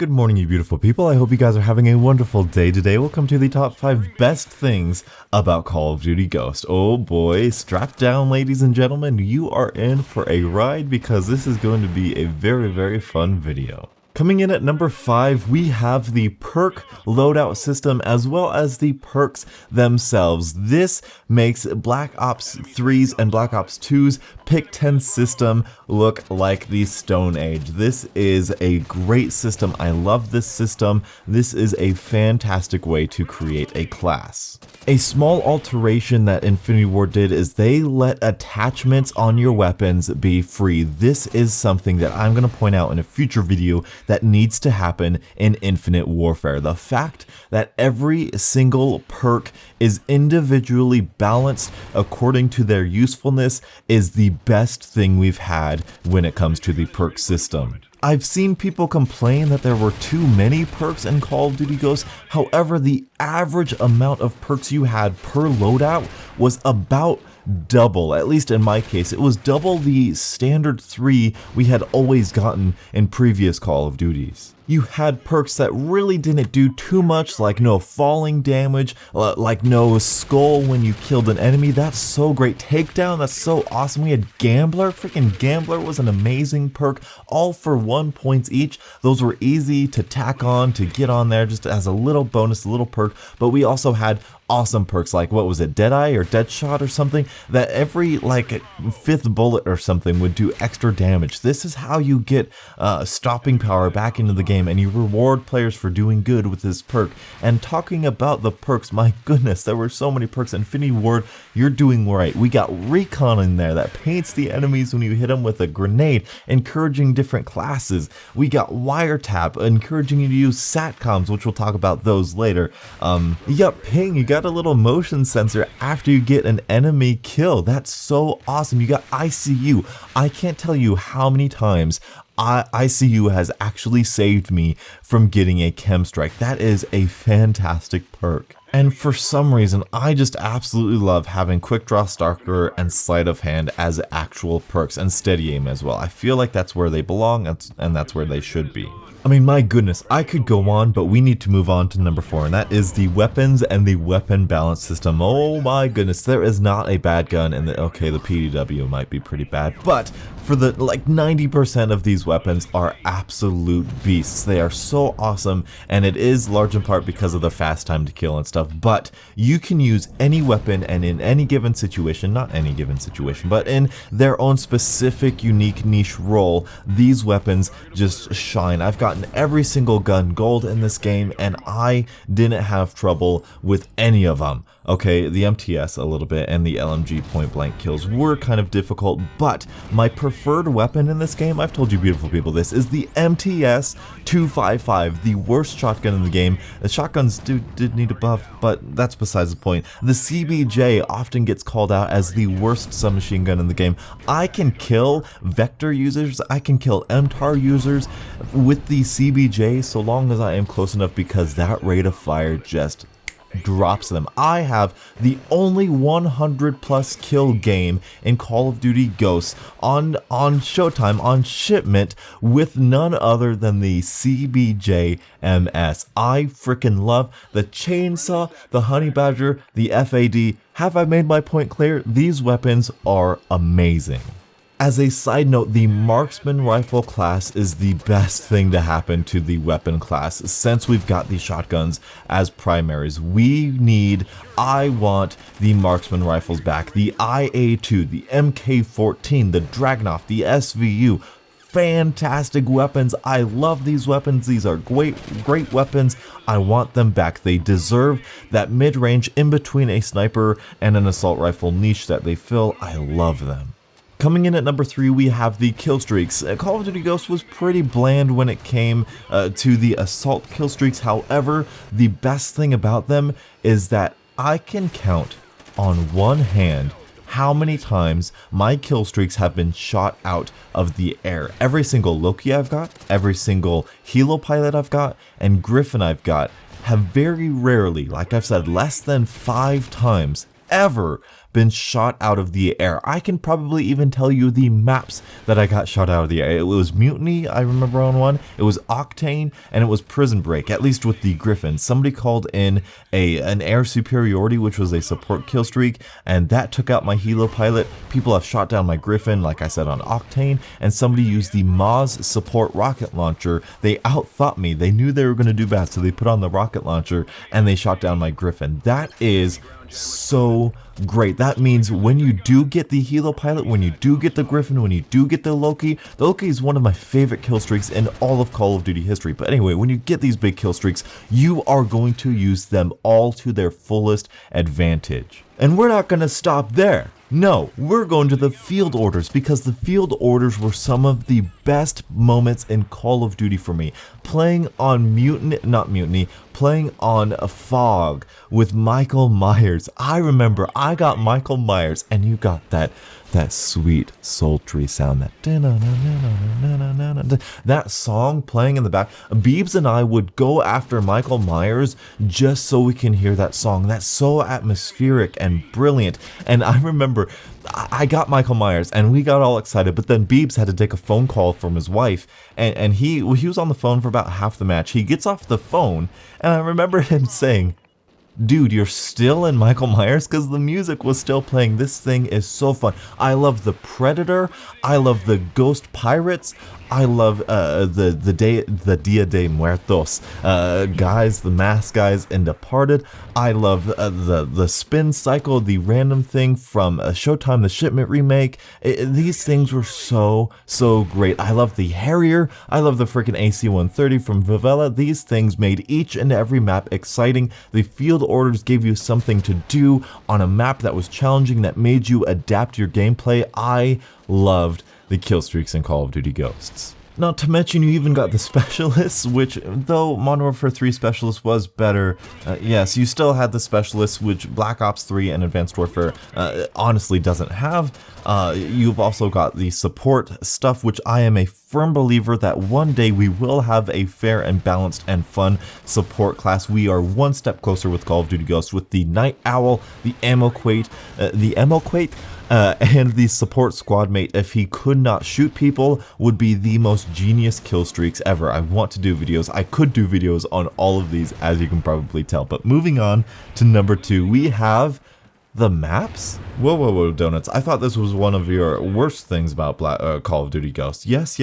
Good morning, you beautiful people. I hope you guys are having a wonderful day today. Welcome to the top 5 best things about Call of Duty Ghost. Oh boy, strap down, ladies and gentlemen. You are in for a ride because this is going to be a very fun video. Coming in at number 5, we have the perk loadout system as well as the perks themselves. This makes Black Ops 3's and Black Ops 2's pick 10 system look like the Stone Age. This is a great system. I love this system. This is a fantastic way to create a class. A small alteration that Infinity Ward did is they let attachments on your weapons be free. This is something that I'm going to point out in a future video that needs to happen in Infinite Warfare. The fact that every single perk is individually balanced according to their usefulness is the best thing we've had when it comes to the perk system. I've seen people complain that there were too many perks in Call of Duty Ghosts. However, the average amount of perks you had per loadout was about double. At least in my case, it was double the standard 3 we had always gotten in previous Call of Duties. You had perks that really didn't do too much, like no falling damage, like no skull when you killed an enemy. That's so great. Takedown, that's so awesome. We had Gambler. Freaking Gambler was an amazing perk, all for 1 point each. Those were easy to tack on, to get on there just as a little bonus, a little perk. But we also had awesome perks like, what was it, Deadeye or Deadshot or something, that every like 5th bullet or something would do extra damage. This is how you get stopping power back into the game, and you reward players for doing good with this perk. And talking about the perks, my goodness, there were so many perks. Infinity Ward, you're doing right. We got Recon in there that paints the enemies when you hit them with a grenade, encouraging different classes. We got Wiretap, encouraging you to use SATCOMs, which we'll talk about those later. You got Ping, you got a little motion sensor after you get an enemy kill. That's so awesome. You got ICU. I can't tell you how many times ICU has actually saved me from getting a chem strike. That is a fantastic perk. And for some reason, I just absolutely love having Quick Draw Stalker and Sleight of Hand as actual perks, and Steady Aim as well. I feel like that's where they belong, and that's where they should be. I mean, my goodness, I could go on, but we need to move on to number 4, and that is the weapons and the weapon balance system. Oh my goodness, there is not a bad gun, and okay, the PDW might be pretty bad, but for the like 90% of these weapons are absolute beasts. They are so awesome, and it is large in part because of the fast time to kill and stuff, but you can use any weapon and in any given situation, not any given situation, but in their own specific unique niche role, these weapons just shine. I've gotten every single gun gold in this game, and I didn't have trouble with any of them. Okay, the MTS a little bit and the LMG point blank kills were kind of difficult, but my preferred weapon in this game, I've told you beautiful people this, is the MTS 255, the worst shotgun in the game. The shotguns did need a buff, but that's besides the point. The CBJ often gets called out as the worst submachine gun in the game. I can kill Vector users, I can kill MTAR users with the CBJ so long as I am close enough, because that rate of fire just drops them. I have the only 100 plus kill game in Call of Duty Ghosts on Showtime, on shipment, with none other than the CBJ MS. I freaking love the chainsaw, the honey badger, the FAD. Have I made my point clear? These weapons are amazing. As a side note, the marksman rifle class is the best thing to happen to the weapon class since we've got the shotguns as primaries. I want the marksman rifles back. The IA2, the MK14, the Dragunov, the SVU. Fantastic weapons. I love these weapons. These are great weapons. I want them back. They deserve that mid-range in between a sniper and an assault rifle niche that they fill. I love them. Coming in at number 3, we have the Killstreaks. Call of Duty Ghosts was pretty bland when it came to the assault Killstreaks. However, the best thing about them is that I can count on one hand how many times my Killstreaks have been shot out of the air. Every single Loki I've got, every single Helo pilot I've got, and Griffin I've got have very rarely, like I've said, less than 5 times ever been shot out of the air. I can probably even tell you the maps that I got shot out of the air. It was Mutiny, I remember on one, it was Octane, and it was Prison Break, at least with the Griffin. Somebody called in an air superiority, which was a support kill streak, and that took out my helo pilot. People have shot down my Griffin, like I said, on Octane, and somebody used the Moz support rocket launcher. They outthought me. They knew they were going to do bad, so they put on the rocket launcher and they shot down my Griffin. That is so great. That means when you do get the helo pilot, when you do get the Griffin, when you do get the Loki is one of my favorite kill streaks in all of Call of Duty history. But anyway, when you get these big kill streaks, you are going to use them all to their fullest advantage. And we're not going to stop there. No, we're going to the field orders, because the field orders were some of the best moments in Call of Duty for me. Playing on playing on a Fog with Michael Myers. I remember I got Michael Myers, and you got that sweet sultry sound, that song playing in the back. Beebs and I would go after Michael Myers just so we can hear that song. That's so atmospheric and brilliant. And I remember I got Michael Myers and we got all excited, but then Beebs had to take a phone call from his wife, and he was on the phone for about half the match. He gets off the phone, and I remember him saying, "Dude, you're still in Michael Myers?" Because the music was still playing. This thing is so fun. I love the Predator. I love the Ghost Pirates. I love the Dia de Muertos guys, the mask guys in Departed. I love the spin cycle, the random thing from Showtime, the Shipment remake. These things were so great. I love the Harrier. I love the freaking AC-130 from Vivella. These things made each and every map exciting. The field orders gave you something to do on a map that was challenging, that made you adapt your gameplay. I loved the kill streaks in Call of Duty Ghosts. Not to mention you even got the Specialists, which, though Modern Warfare 3 Specialist was better, yes, you still had the Specialists, which Black Ops 3 and Advanced Warfare honestly doesn't have. You've also got the support stuff, which I am a firm believer that one day we will have a fair and balanced and fun support class. We are one step closer with Call of Duty Ghosts with the Night Owl, the Ammo Quate, and the support squad mate, if he could not shoot people, would be the most genius kill streaks ever. I want to do videos. I could do videos on all of these, as you can probably tell. But moving on to number 2, we have the maps? Whoa, Donuts. I thought this was one of your worst things about Call of Duty Ghosts. Yes.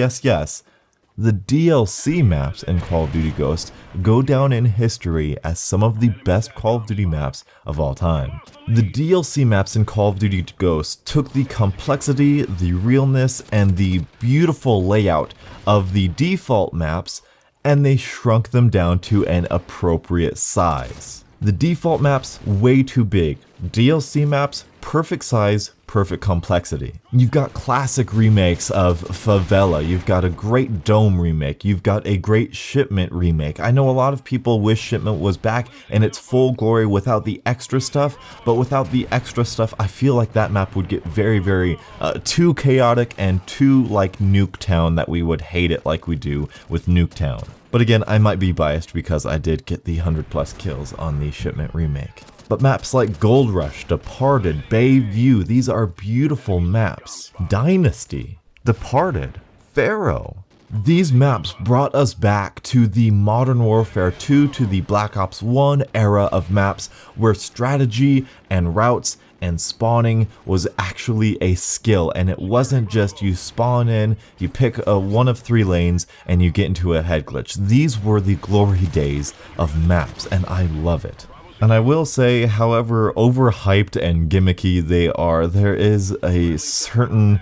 The DLC maps in Call of Duty Ghosts go down in history as some of the best Call of Duty maps of all time. The DLC maps in Call of Duty Ghosts took the complexity, the realness, and the beautiful layout of the default maps, and they shrunk them down to an appropriate size. The default maps, way too big. DLC maps, perfect size, perfect complexity. You've got classic remakes of Favela, you've got a great Dome remake, you've got a great Shipment remake. I know a lot of people wish Shipment was back in its full glory without the extra stuff, but without the extra stuff, I feel like that map would get very too chaotic and too like Nuketown, that we would hate it like we do with Nuketown. But again, I might be biased because I did get the 100+ kills on the Shipment remake. But maps like Gold Rush, Departed, Bayview, these are beautiful maps. Dynasty, Departed, Pharaoh. These maps brought us back to the Modern Warfare 2, to the Black Ops 1 era of maps where strategy and routes and spawning was actually a skill, and it wasn't just you spawn in, you pick one of 3 lanes, and you get into a head glitch. These were the glory days of maps, and I love it. And I will say, however overhyped and gimmicky they are, there is a certain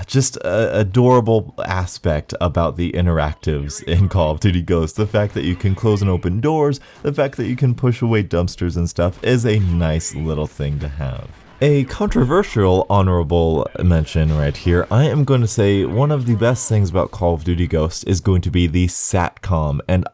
just adorable aspect about the interactives in Call of Duty Ghosts. The fact that you can close and open doors, the fact that you can push away dumpsters and stuff is a nice little thing to have. A controversial honorable mention right here. I am going to say one of the best things about Call of Duty Ghosts is going to be the SATCOM, and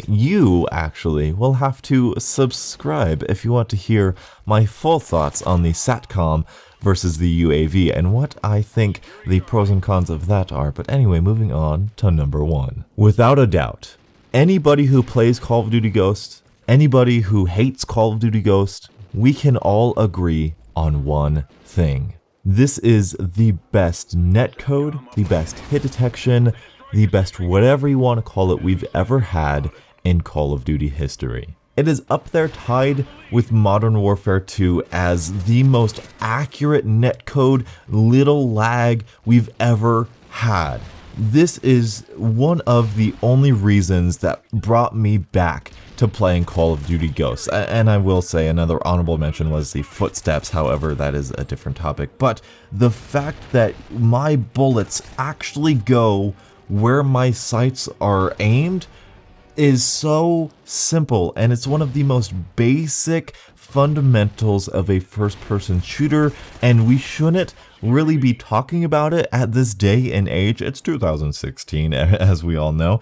you actually will have to subscribe if you want to hear my full thoughts on the SATCOM versus the UAV and what I think the pros and cons of that are. But anyway, moving on to number 1. Without a doubt, anybody who plays Call of Duty Ghosts, anybody who hates Call of Duty Ghosts, we can all agree on one thing. This is the best netcode, the best hit detection, the best whatever you want to call it we've ever had in Call of Duty history. It is up there tied with Modern Warfare 2 as the most accurate netcode, little lag we've ever had. This is one of the only reasons that brought me back to playing Call of Duty Ghosts. And I will say another honorable mention was the footsteps, however, that is a different topic. But the fact that my bullets actually go where my sights are aimed is so simple, and it's one of the most basic fundamentals of a first-person shooter, and we shouldn't really be talking about it at this day and age. It's 2016, as we all know,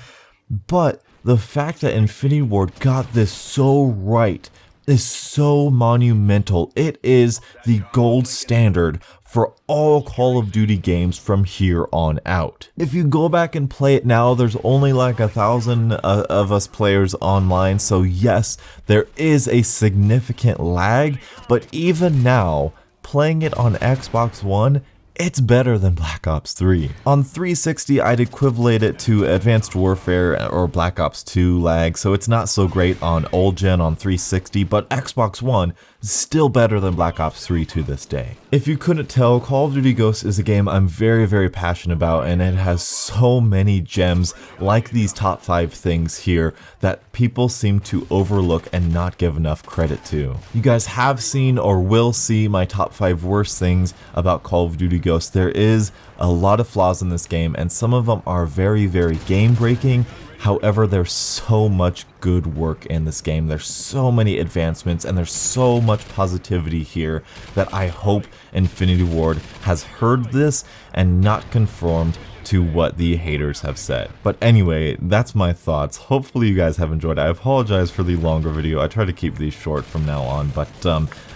but the fact that Infinity Ward got this so right is so monumental. It is the gold standard for all Call of Duty games from here on out. If you go back and play it now, there's only like 1,000 of us players online, so yes, there is a significant lag, but even now, playing it on Xbox One, it's better than Black Ops 3. On 360, I'd equivalent it to Advanced Warfare or Black Ops 2 lag, so it's not so great on old gen on 360, but Xbox One is still better than Black Ops 3 to this day. If you couldn't tell, Call of Duty Ghosts is a game I'm very passionate about, and it has so many gems like these top 5 things here that people seem to overlook and not give enough credit to. You guys have seen or will see my top 5 worst things about Call of Duty Ghosts. There is a lot of flaws in this game, and some of them are very game breaking. However, there's so much good work in this game. There's so many advancements, and there's so much positivity here that I hope Infinity Ward has heard this and not conformed to what the haters have said. But anyway, that's my thoughts. Hopefully you guys have enjoyed. I apologize for the longer video. I try to keep these short from now on, but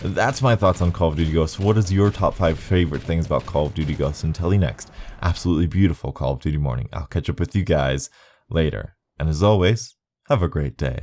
that's my thoughts on Call of Duty Ghosts. What is your top 5 favorite things about Call of Duty Ghosts? Until the next absolutely beautiful Call of Duty morning, I'll catch up with you guys later. And as always, have a great day.